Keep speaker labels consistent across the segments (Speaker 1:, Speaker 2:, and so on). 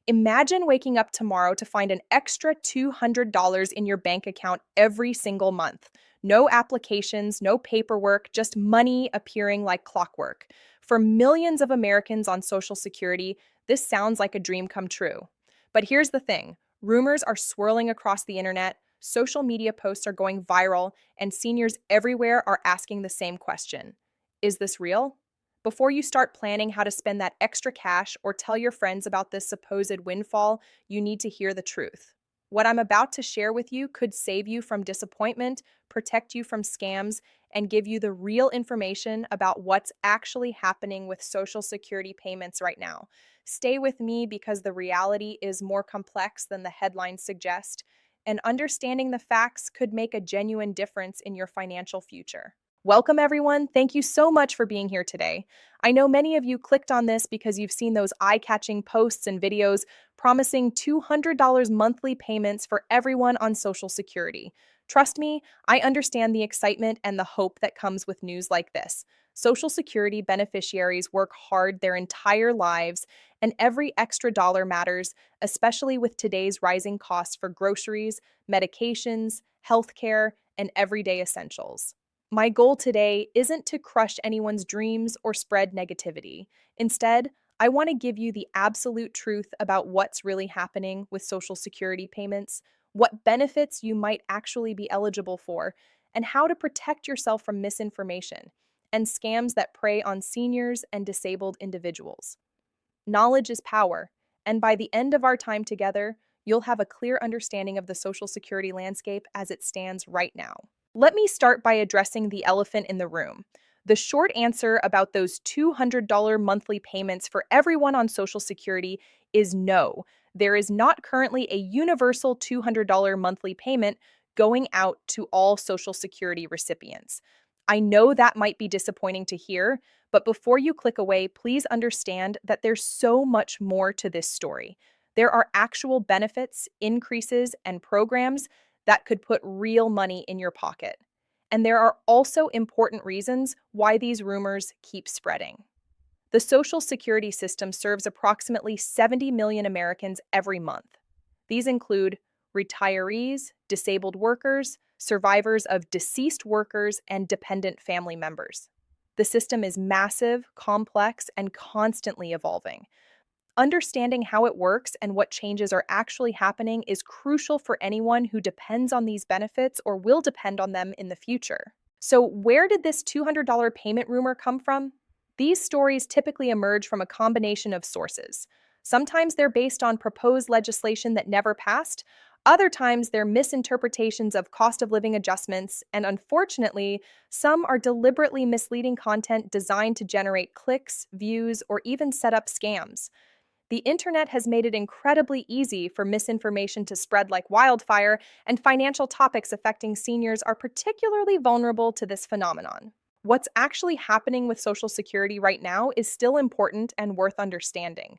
Speaker 1: Imagine waking up tomorrow to find an extra $200 in your bank account every single month. No applications, no paperwork, just money appearing like clockwork. For millions of Americans on Social Security, this sounds like a dream come true. But here's the thing, rumors are swirling across the internet, social media posts are going viral, and seniors everywhere are asking the same question. Is this real? Before you start planning how to spend that extra cash or tell your friends about this supposed windfall, you need to hear the truth. What I'm about to share with you could save you from disappointment, protect you from scams, and give you the real information about what's actually happening with Social Security payments right now. Stay with me because the reality is more complex than the headlines suggest, and understanding the facts could make a genuine difference in your financial future. Welcome, everyone. Thank you so much for being here today. I know many of you clicked on this because you've seen those eye-catching posts and videos promising $200 monthly payments for everyone on Social Security. Trust me, I understand the excitement and the hope that comes with news like this. Social Security beneficiaries work hard their entire lives, and every extra dollar matters, especially with today's rising costs for groceries, medications, healthcare, and everyday essentials. My goal today isn't to crush anyone's dreams or spread negativity. Instead, I want to give you the absolute truth about what's really happening with Social Security payments, what benefits you might actually be eligible for, and how to protect yourself from misinformation and scams that prey on seniors and disabled individuals. Knowledge is power, and by the end of our time together, you'll have a clear understanding of the Social Security landscape as it stands right now. Let me start by addressing the elephant in the room. The short answer about those $200 monthly payments for everyone on Social Security is no. There is not currently a universal $200 monthly payment going out to all Social Security recipients. I know that might be disappointing to hear, but before you click away, please understand that there's so much more to this story. There are actual benefits, increases, and programs that could put real money in your pocket. And there are also important reasons why these rumors keep spreading. The Social Security system serves approximately 70 million Americans every month. These include retirees, disabled workers, survivors of deceased workers, and dependent family members. The system is massive, complex, and constantly evolving. Understanding how it works and what changes are actually happening is crucial for anyone who depends on these benefits or will depend on them in the future. So, where did this $200 payment rumor come from? These stories typically emerge from a combination of sources. Sometimes they're based on proposed legislation that never passed. Other times they're misinterpretations of cost of living adjustments, and unfortunately, some are deliberately misleading content designed to generate clicks, views, or even set up scams. The internet has made it incredibly easy for misinformation to spread like wildfire, and financial topics affecting seniors are particularly vulnerable to this phenomenon. What's actually happening with Social Security right now is still important and worth understanding.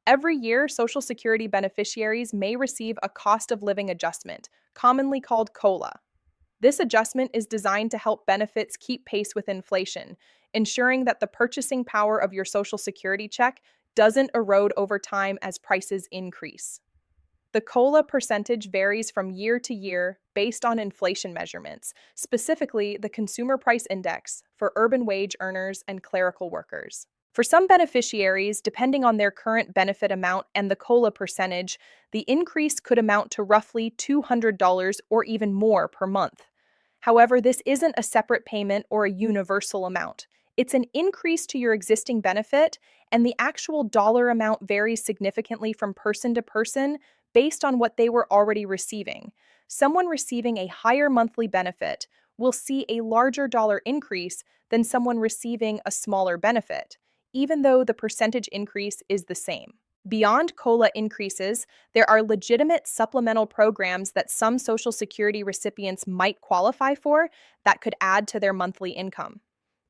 Speaker 1: Every year, Social Security beneficiaries may receive a cost of living adjustment, commonly called COLA. This adjustment is designed to help benefits keep pace with inflation, ensuring that the purchasing power of your Social Security check doesn't erode over time as prices increase. The COLA percentage varies from year to year based on inflation measurements, specifically the Consumer Price Index for urban wage earners and clerical workers. For some beneficiaries, depending on their current benefit amount and the COLA percentage, the increase could amount to roughly $200 or even more per month. However, this isn't a separate payment or a universal amount. It's an increase to your existing benefit, and the actual dollar amount varies significantly from person to person based on what they were already receiving. Someone receiving a higher monthly benefit will see a larger dollar increase than someone receiving a smaller benefit, even though the percentage increase is the same. Beyond COLA increases, there are legitimate supplemental programs that some Social Security recipients might qualify for that could add to their monthly income.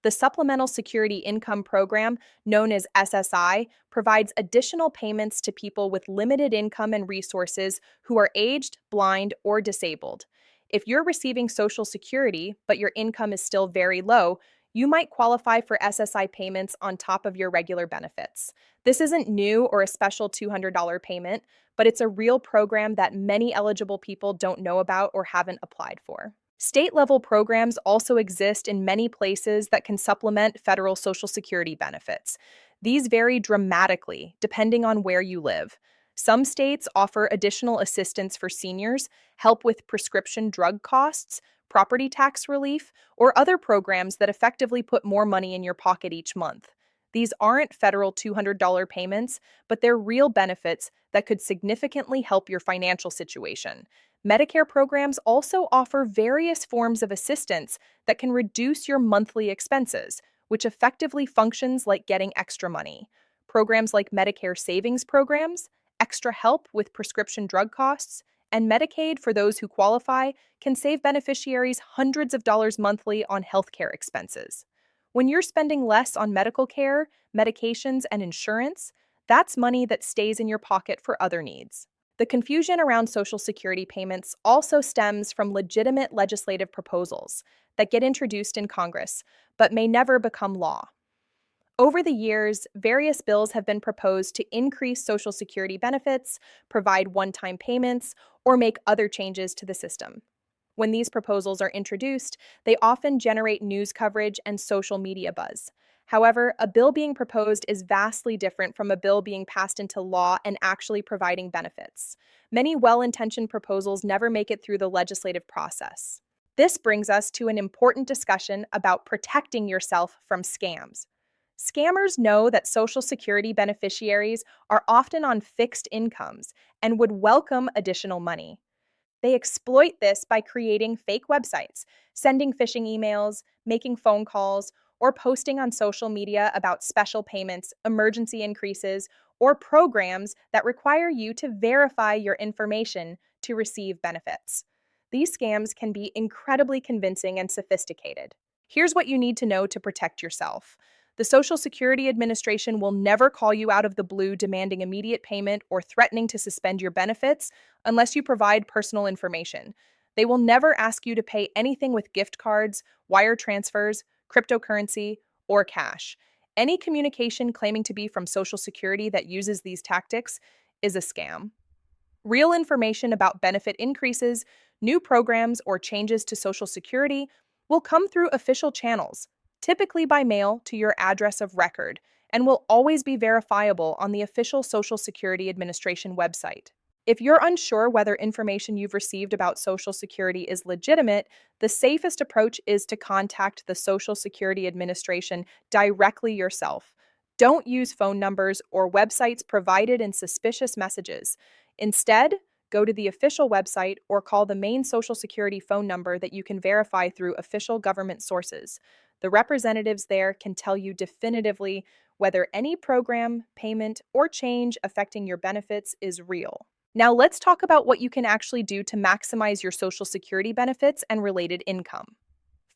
Speaker 1: The Supplemental Security Income Program, known as SSI, provides additional payments to people with limited income and resources who are aged, blind, or disabled. If you're receiving Social Security, but your income is still very low, you might qualify for SSI payments on top of your regular benefits. This isn't new or a special $200 payment, but it's a real program that many eligible people don't know about or haven't applied for. State level programs also exist in many places that can supplement federal Social Security benefits. These vary dramatically depending on where you live. Some states offer additional assistance for seniors, help with prescription drug costs, property tax relief, or other programs that effectively put more money in your pocket each month. These aren't federal $200 payments, but they're real benefits that could significantly help your financial situation. Medicare programs also offer various forms of assistance that can reduce your monthly expenses, which effectively functions like getting extra money. Programs like Medicare savings programs, extra help with prescription drug costs, and Medicaid for those who qualify can save beneficiaries hundreds of dollars monthly on healthcare expenses. When you're spending less on medical care, medications, and insurance, that's money that stays in your pocket for other needs. The confusion around Social Security payments also stems from legitimate legislative proposals that get introduced in Congress but may never become law. Over the years, various bills have been proposed to increase Social Security benefits, provide one time payments, or make other changes to the system. When these proposals are introduced, they often generate news coverage and social media buzz. However, a bill being proposed is vastly different from a bill being passed into law and actually providing benefits. Many well intentioned proposals never make it through the legislative process. This brings us to an important discussion about protecting yourself from scams. Scammers know that Social Security beneficiaries are often on fixed incomes and would welcome additional money. They exploit this by creating fake websites, sending phishing emails, making phone calls, or posting on social media about special payments, emergency increases, or programs that require you to verify your information to receive benefits. These scams can be incredibly convincing and sophisticated. Here's what you need to know to protect yourself. The Social Security Administration will never call you out of the blue demanding immediate payment or threatening to suspend your benefits unless you provide personal information. They will never ask you to pay anything with gift cards, wire transfers, cryptocurrency, or cash. Any communication claiming to be from Social Security that uses these tactics is a scam. Real information about benefit increases, new programs, or changes to Social Security will come through official channels, typically by mail to your address of record, and will always be verifiable on the official Social Security Administration website. If you're unsure whether information you've received about Social Security is legitimate, the safest approach is to contact the Social Security Administration directly yourself. Don't use phone numbers or websites provided in suspicious messages. Instead, go to the official website or call the main Social Security phone number that you can verify through official government sources. The representatives there can tell you definitively whether any program, payment, or change affecting your benefits is real. Now, let's talk about what you can actually do to maximize your Social Security benefits and related income.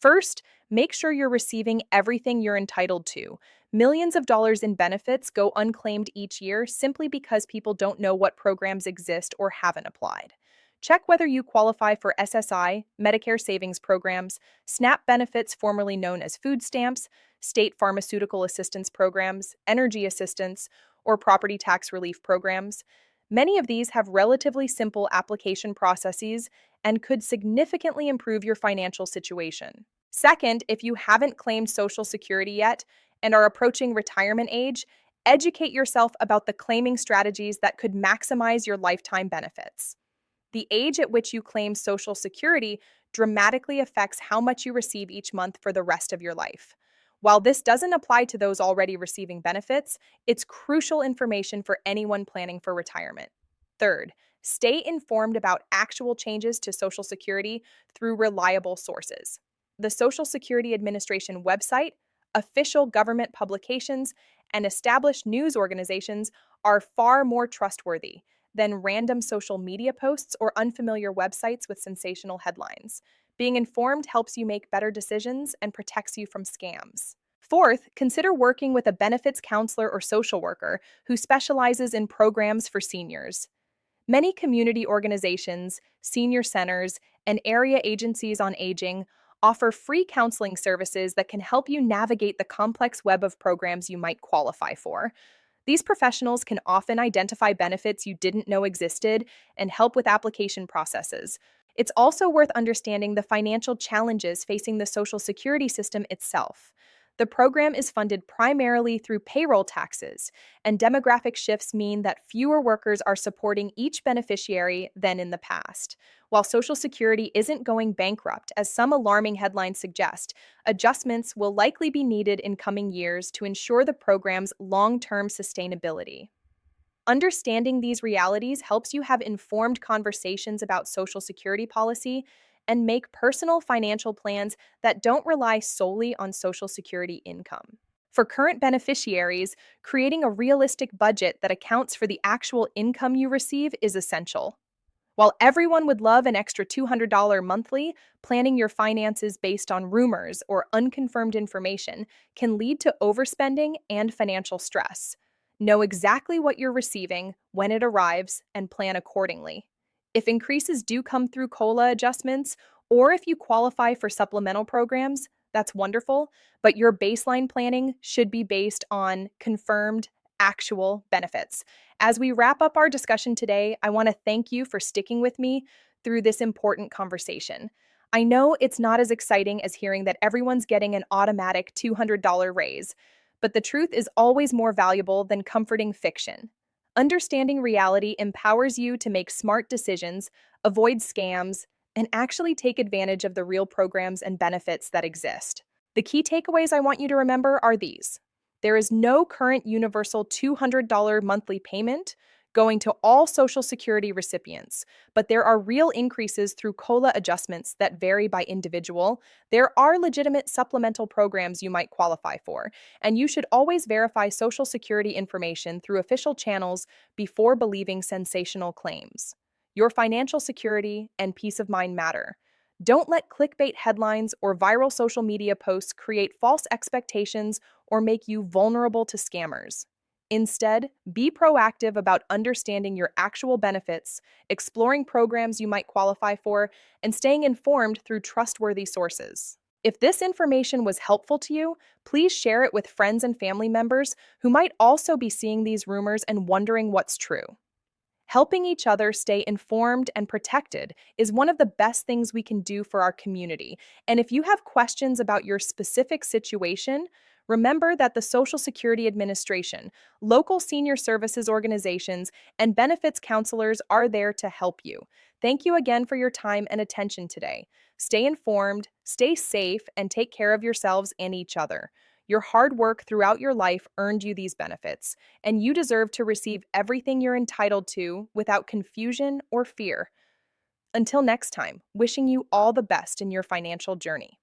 Speaker 1: First, make sure you're receiving everything you're entitled to. Millions of dollars in benefits go unclaimed each year simply because people don't know what programs exist or haven't applied. Check whether you qualify for SSI, Medicare savings programs, SNAP benefits formerly known as food stamps, state pharmaceutical assistance programs, energy assistance, or property tax relief programs. Many of these have relatively simple application processes and could significantly improve your financial situation. Second, if you haven't claimed Social Security yet and are approaching retirement age, educate yourself about the claiming strategies that could maximize your lifetime benefits. The age at which you claim Social Security dramatically affects how much you receive each month for the rest of your life. While this doesn't apply to those already receiving benefits, it's crucial information for anyone planning for retirement. Third, stay informed about actual changes to Social Security through reliable sources. The Social Security Administration website, official government publications, and established news organizations are far more trustworthy than random social media posts or unfamiliar websites with sensational headlines. Being informed helps you make better decisions and protects you from scams. Fourth, consider working with a benefits counselor or social worker who specializes in programs for seniors. Many community organizations, senior centers, and area agencies on aging offer free counseling services that can help you navigate the complex web of programs you might qualify for. These professionals can often identify benefits you didn't know existed and help with application processes. It's also worth understanding the financial challenges facing the Social Security system itself. The program is funded primarily through payroll taxes, and demographic shifts mean that fewer workers are supporting each beneficiary than in the past. While Social Security isn't going bankrupt, as some alarming headlines suggest, adjustments will likely be needed in coming years to ensure the program's long term sustainability. Understanding these realities helps you have informed conversations about Social Security policy and make personal financial plans that don't rely solely on Social Security income. For current beneficiaries, creating a realistic budget that accounts for the actual income you receive is essential. While everyone would love an extra $200 monthly, planning your finances based on rumors or unconfirmed information can lead to overspending and financial stress. Know exactly what you're receiving, when it arrives, and plan accordingly. If increases do come through COLA adjustments, or if you qualify for supplemental programs, that's wonderful, but your baseline planning should be based on confirmed, actual benefits. As we wrap up our discussion today, I want to thank you for sticking with me through this important conversation. I know it's not as exciting as hearing that everyone's getting an automatic $200 raise, but the truth is always more valuable than comforting fiction. Understanding reality empowers you to make smart decisions, avoid scams, and actually take advantage of the real programs and benefits that exist. The key takeaways I want you to remember are these. There is no current universal $200 monthly payment going to all Social Security recipients, but there are real increases through COLA adjustments that vary by individual. There are legitimate supplemental programs you might qualify for, and you should always verify Social Security information through official channels before believing sensational claims. Your financial security and peace of mind matter. Don't let clickbait headlines or viral social media posts create false expectations or make you vulnerable to scammers. Instead, be proactive about understanding your actual benefits, exploring programs you might qualify for, and staying informed through trustworthy sources. If this information was helpful to you, please share it with friends and family members who might also be seeing these rumors and wondering what's true. Helping each other stay informed and protected is one of the best things we can do for our community. And if you have questions about your specific situation, remember that the Social Security Administration, local senior services organizations, and benefits counselors are there to help you. Thank you again for your time and attention today. Stay informed, stay safe, and take care of yourselves and each other. Your hard work throughout your life earned you these benefits, and you deserve to receive everything you're entitled to without confusion or fear. Until next time, wishing you all the best in your financial journey.